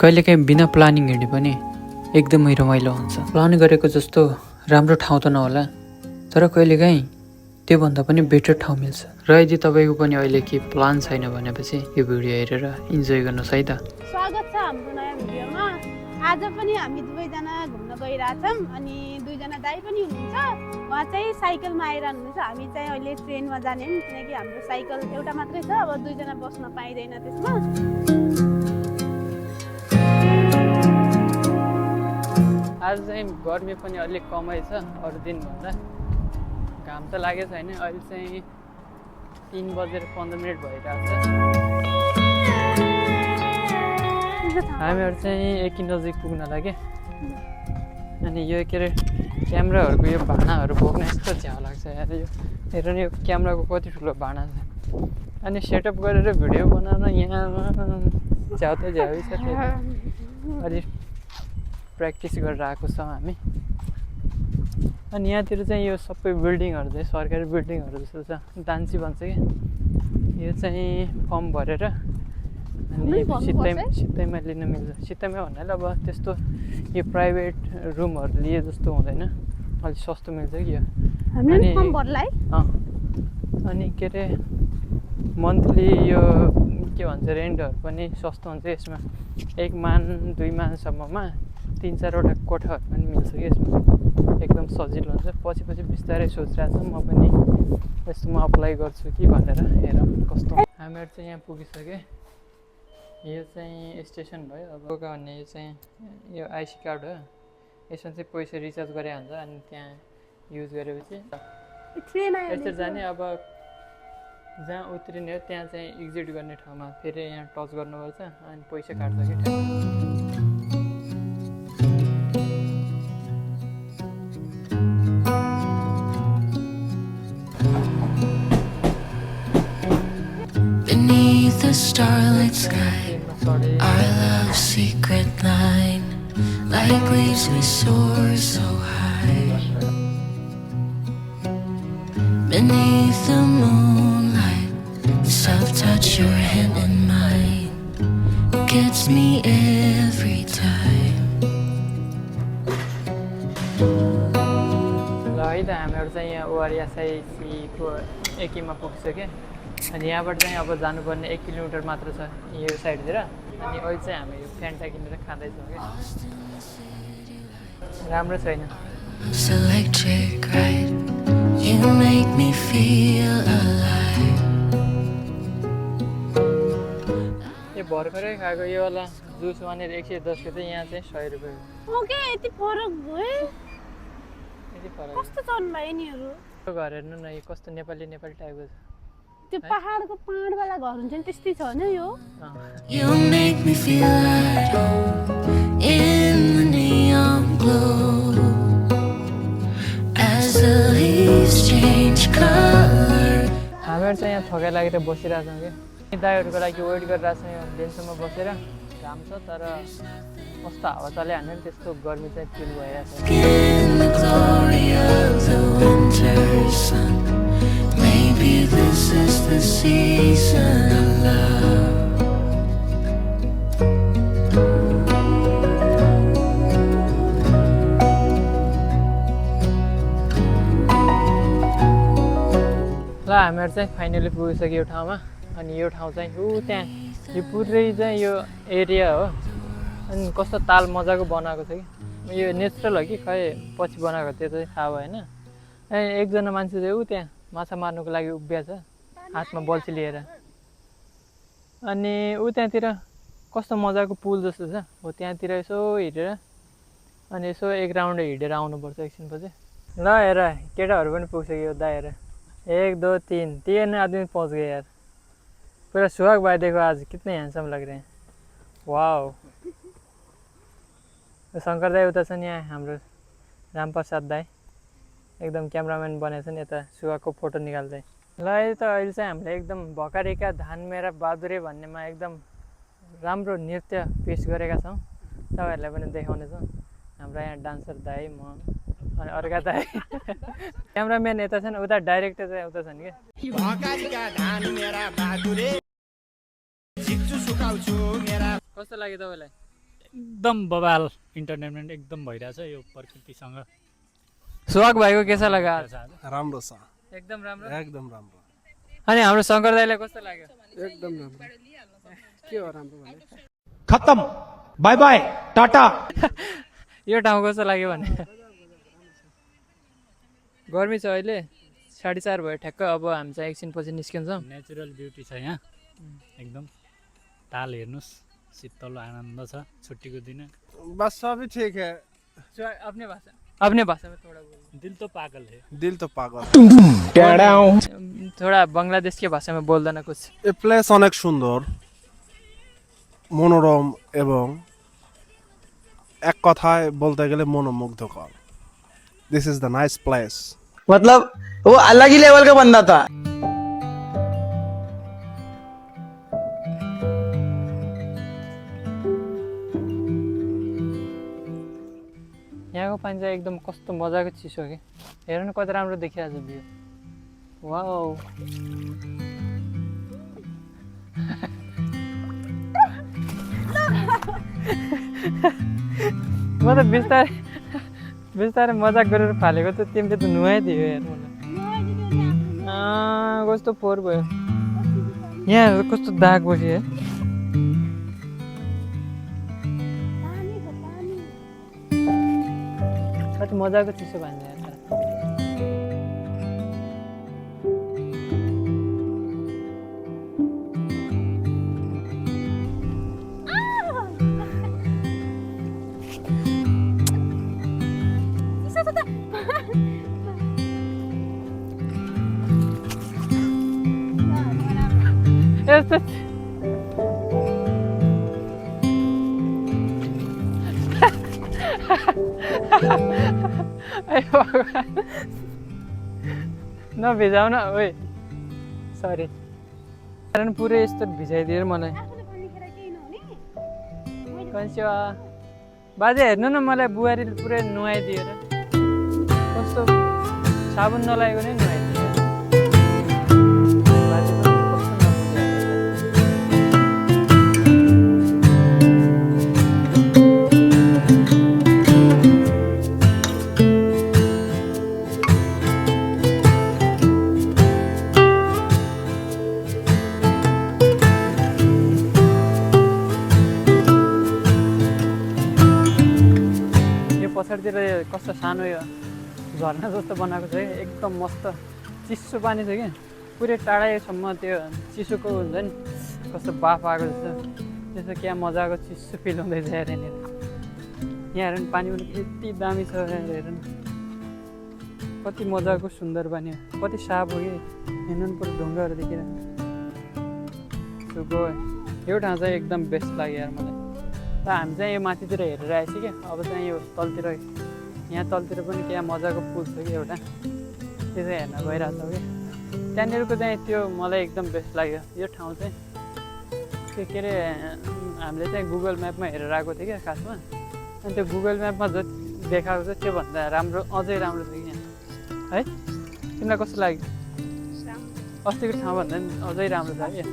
कहिलेकाहीँ बिना प्लानिङ हिँड्ने पनि एकदमै रमाइलो हुन्छ। प्लान गरेको जस्तो राम्रो ठाउँ त नहोला, तर कहिलेकाहीँ त्योभन्दा पनि बेटर ठाउँ मिल्छ। र यदि तपाईँको पनि अहिले के प्लान छैन भनेपछि यो भिडियो हेरेर इन्जोय गर्नुहोस् है त। स्वागत छ हाम्रो नयाँ भिडियोमा। आज पनि हामी दुवैजना घुम्न गइरहेछौँ अनि दुईजना दाइ पनि हुनुहुन्छ। उहाँ चाहिँ साइकलमा आइरहनु हुनुहुन्छ, हामी चाहिँ अहिले ट्रेनमा जाने हौँ किनकि हाम्रो साइकल एउटा मात्रै छ, अब दुईजना बस्न पाइँदैन त्यसमा। आज चाहिँ गर्मी पनि अलिक कमै छ अरू दिनभन्दा। घाम त लागेको छैन, अहिले चाहिँ 3:15 भइरहेको छ। हामीहरू चाहिँ एकै नजिक पुग्न लाग्यो। अनि यो के अरे क्यामेराहरूको यो भाँडाहरू बोक्न यस्तो झ्याउ लाग्छ यार। यो हेर नि, यो क्यामेराको कति ठुलो भाँडा छ। अनि सेटअप गरेर भिडियो बनाउन यहाँ झ्याउ त झ्याउ छ। अलिक प्र्याक्टिस गरेर आएको छौँ हामी। अनि यहाँतिर चाहिँ यो सबै बिल्डिङहरू चाहिँ सरकारी बिल्डिङहरू जस्तो छ, डान्सी भन्छ कि। यो चाहिँ फर्म भरेर अनि सित्तैमा लिन मिल्छ। सित्तैमा भन्नाले अब त्यस्तो यो प्राइभेट रुमहरू लिए जस्तो हुँदैन, अलिक सस्तो मिल्छ कि यो। अनि के अरे मन्थली यो के भन्छ रेन्टहरू पनि सस्तो हुन्छ यसमा। 1 मान 2 मानसम्ममा 3-4वटा कोठाहरू पनि मिल्छ कि यसमा। एकदम सजिलो हुन्छ। पछि बिस्तारै सोचिरहेको छु म पनि यस्तोमा अप्लाई गर्छु कि भनेर। हेरौँ कस्तो। हामीहरू चाहिँ यहाँ पुगिसक्यो। यो चाहिँ स्टेसन भयो। अब भन्ने यो चाहिँ यो आइसी कार्ड हो। यसमा चाहिँ पैसा रिचार्ज गरे हुन्छ अनि त्यहाँ युज गरेपछि यसरी जाने। अब जहाँ उत्रिने हो त्यहाँ चाहिँ एक्जिट गर्ने ठाउँमा फेरि यहाँ टच गर्नुपर्छ अनि पैसा काट्छ कि ठ्याक्क। Starlit sky, our love's secret line, like leaves we soar so high. Beneath the moonlight, soft touch your hand in mine, gets me every time. ल है त हामीहरू चाहिँ यहाँ ओआरएसआइसीको एकीमा पुगिसक्यो। अनि यहाँबाट चाहिँ अब जानुपर्ने 1 किलोमिटर मात्र छ यो साइडतिर। अनि अहिले चाहिँ हामी यो फ्यान्टा किनेर खाँदैछौँ क्या। राम्रो छैन। यो भर्खरै खाएको यो वाला जुस वहाँनिर 110 थियो, यहाँ चाहिँ 100 रुपियाँ। ओके, यति फरक भयो। यति फरक कस्तो छन् भाइ यिनीहरू? घर हेर्नु न, यो कस्तो नेपाली टाइपको छ। त्यो पहाडको पाहाडवाला घर हुन्छ नि त्यस्तै छ हैन यो। You make me feel at home in the neon glow as the leaves change color. हामीहरू चाहिँ यहाँ थकाइ लागेर बसिरहेछौँ कि। दाइहरूको लागि वेट गरिरहेछौँ यहाँ बेन्चमा बसेर। घाम छ तर कस्तो हावा चलिहाल्यो नि, त्यस्तो गर्मी चाहिँ फिल भइरहेछ। Maybe this is the season of love. ल हामीहरू चाहिँ फाइनली पुगिसक्यो यो ठाउँमा। अनि यो ठाउँ चाहिँ त्यहाँ यो पुरै चाहिँ यो एरिया हो। अनि कस्तो ताल मजाको बनाएको छ कि। यो नेचुरल हो कि खै पछि बनाएको त्यो चाहिँ थाहा भएन। एकजना मान्छे चाहिँ त्यहाँ माछा मार्नुको लागि उभिया छ हातमा बल्छी लिएर। अनि त्यहाँतिर कस्तो मजाको पुल जस्तो छ हो, त्यहाँतिर यसो हिँडेर अनि यसो 1 राउन्ड हिँडेर आउनुपर्छ एकछिनपछि। ल हेर केटाहरू पनि पुगिसक्यो दाइ। हेर 1 2 3 आदमी पहुँच गए यार। पूरा सुहाग भाई देखो आज कितने हैंडसम लग रहे हैं। वाओ। शङ्कर दाई उता छन्, यहाँ हाम्रो रामप्रसाद दाई एकदम क्यामराम्यान बनेको छ नि यता सुहागको फोटो निकाल्दै। ल यो त अहिले चाहिँ हामीले एकदम भकारिका धान मेरा बहादुरे भन्नेमा एकदम राम्रो नृत्य पेस गरेका छौँ। तपाईँहरूलाई पनि देखाउनेछौँ। हाम्रो यहाँ डान्सर दाई, म अनि अर्का दाई। क्यामराम्यान यता छन्, उता डाइरेक्टर चाहिँ उता छन् क्या। कस्तो लाग्यो तपाईँलाई? एकदम बवाल इन्टरटेनमेन्ट एकदम भइरहेछ यो प्रकृतिसँग सुहाग भाइको के छ लगा राम्रो छ एकदम राम्रो एकदम राम्रो अनि हाम्रो शङ्कर दाइलाई कस्तो लाग्यो एकदम राम्रो के हो राम्रो भने खत्म बाय बाय टाटा यो ठाउँ कस्तो लाग्यो भने गर्मी छ अहिले 4:30 भयो ठ्याक्क अब हामी चाहिँ एकछिनपछि निस्किन्छौँ नेचुरल ब्युटी छ यहाँ एकदम ताल हेर्नुहोस् शीतल आनन्द छ छुट्टीको दिन बस सबै ठीक है अपने भाषा में थोड़ा बोलो दिल तो पागल है दिल तो पागल थोड़ा बांग्लादेश के भाषा में बोल देना कुछ এ প্লেস অনেক সুন্দর মনোরম এবং এক কথায় বলতে গেলে মনোমুগ্ধকর this is the nice place मतलब वो अलग ही लेवल का बंदा था यहाँको पानी चाहिँ एकदम कस्तो मजाको चिसो कि हेर्नु कति राम्रो देखिरहेको छ भ्यू वाउ म त बिस्तारै बिस्तारै मजाक गरेर फालेको त तिमीले त नुहाइदियो यार मलाई कस्तो फोहोर भयो यहाँ कस्तो दाग बस्यो है कति मजाको चिसो भन्छ यार यस्तो नभिजाउ न ओइ सरी कारण पुरै यस्तो भिजाइदियो मलाई कन्सेवा बाजे हेर्नु न मलाई बुहारीले पुरै नुहाइदिएर कस्तो साबुन नलागेको नै नुहाइदियो बाजे पनि कस्तो पछाडितिर कस्तो सानो यो झर्ना जस्तो बनाएको छ एकदम मस्त चिसो पानी छ कि पुरै टाढासम्म त्यो चिसोको हुन्छ नि कस्तो बाफ आएको जस्तो त्यस्तो क्या मजाको चिसो फिल हुँदैछ यार यहाँनिर यहाँ हेर्नु पानी पनि यति दामी छ हेर्नु कति मजाको सुन्दर पानी हो कति साफ हो कि हेर्नु पनि पुरै ढुङ्गाहरू देखिरहेको यो ठाउँ चाहिँ एकदम बेस्ट लाग्यो यार मलाई र हामी चाहिँ यो माथितिर हेरेर आएछ क्या अब चाहिँ यो तलतिर यहाँ तलतिर पनि क्या मजाको पुल छ कि एउटा त्यो चाहिँ हेर्न गइरहेको छ कि त्यहाँनिरको चाहिँ त्यो मलाई एकदम बेस्ट लाग्यो यो ठाउँ चाहिँ के अरे हामीले चाहिँ गुगल म्यापमा हेरेर आएको थियो क्या खासमा अनि त्यो गुगल म्यापमा जति देखाएको छ त्योभन्दा राम्रो अझै राम्रो छ कि यहाँ है तिमीलाई कस्तो लाग्यो अस्तिको ठाउँभन्दा पनि अझै राम्रो छ क्या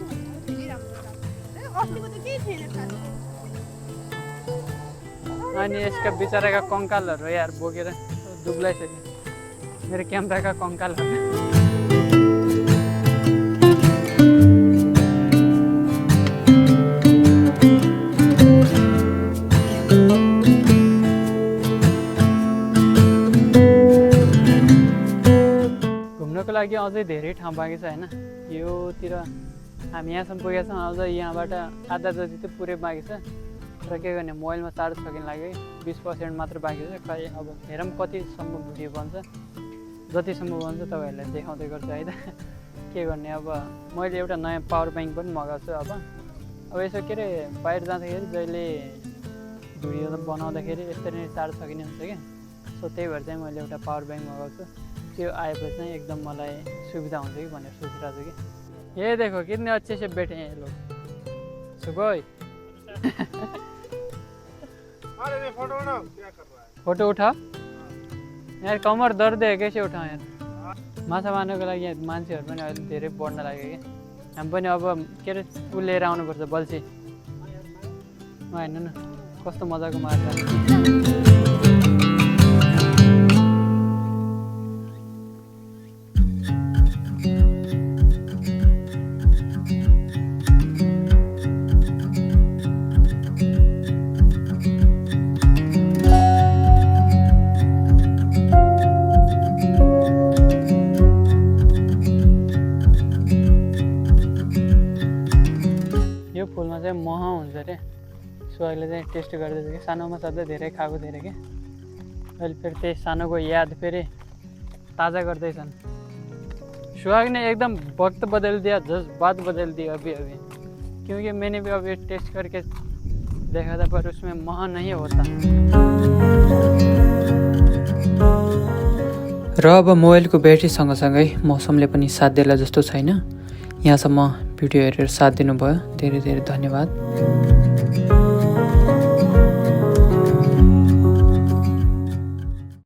अनि यसका बिचराका कङ्कालहरू यार बोकेर दुब्लाइसक्यो मेरो क्यामेराका कङ्कालहरू घुम्नको लागि अझै धेरै ठाउँ बाँकी छ होइन योतिर हामी यहाँसम्म पुगेका छौँ अझ यहाँबाट आधा जति त पुरै बाँकी छ र के गर्ने मोबाइलमा चार्ज सकिन लाग्यो 20% मात्र बाँकी छ खै अब हेरौँ कतिसम्म भिडियो बन्छ जतिसम्म बन्छ तपाईँहरूलाई देखाउँदै गर्छु है त के गर्ने अब मैले एउटा नयाँ पावर ब्याङ्क पनि मगाएको छु अब यसो के अरे बाहिर जाँदाखेरि जहिले भिडियो बनाउँदाखेरि यसरी नै चार्ज सकिने हुन्छ क्या सो त्यही भएर चाहिँ मैले एउटा पावर ब्याङ्क मगाएको छु त्यो आएपछि चाहिँ एकदम मलाई सुविधा हुन्छ कि भनेर सोचिरहेको छु कि ये देखो कितने अच्छे से बैठे हैं ये लोग सुबह फोटो उठाओ यार कमर दर्द है कैसे उठाऊँ यार माछा मार्नको लागि यहाँ मान्छेहरू पनि अहिले धेरै बढ्न लाग्यो कि हामी पनि अब के अरे ऊ लिएर आउनुपर्छ बल्छी हेर्नु न कस्तो मजाको मार्छ। यो फुलमा चाहिँ मह हुन्छ अरे। सुहागले चाहिँ टेस्ट गर्दैछ कि सानोमा सधैँ धेरै खाएको थियो अरे कि अहिले फेरि त्यही सानोको याद फेरि ताज़ा गर्दैछन्। सुहाग ने एकदम वक्त बदल दिया, जज्बात बदल दिया अभी अभी, क्योंकि मैंने भी अभी टेस्ट करके देखा था पर उसमें मह नहीं होता। र अब मोबाइलको ब्याट्री सँगसँगै मौसमले पनि साथ देला जस्तो छैन। यहाँसम्म भिडियो हेरेर साथ दिनुभयो, धेरै धेरै धन्यवाद।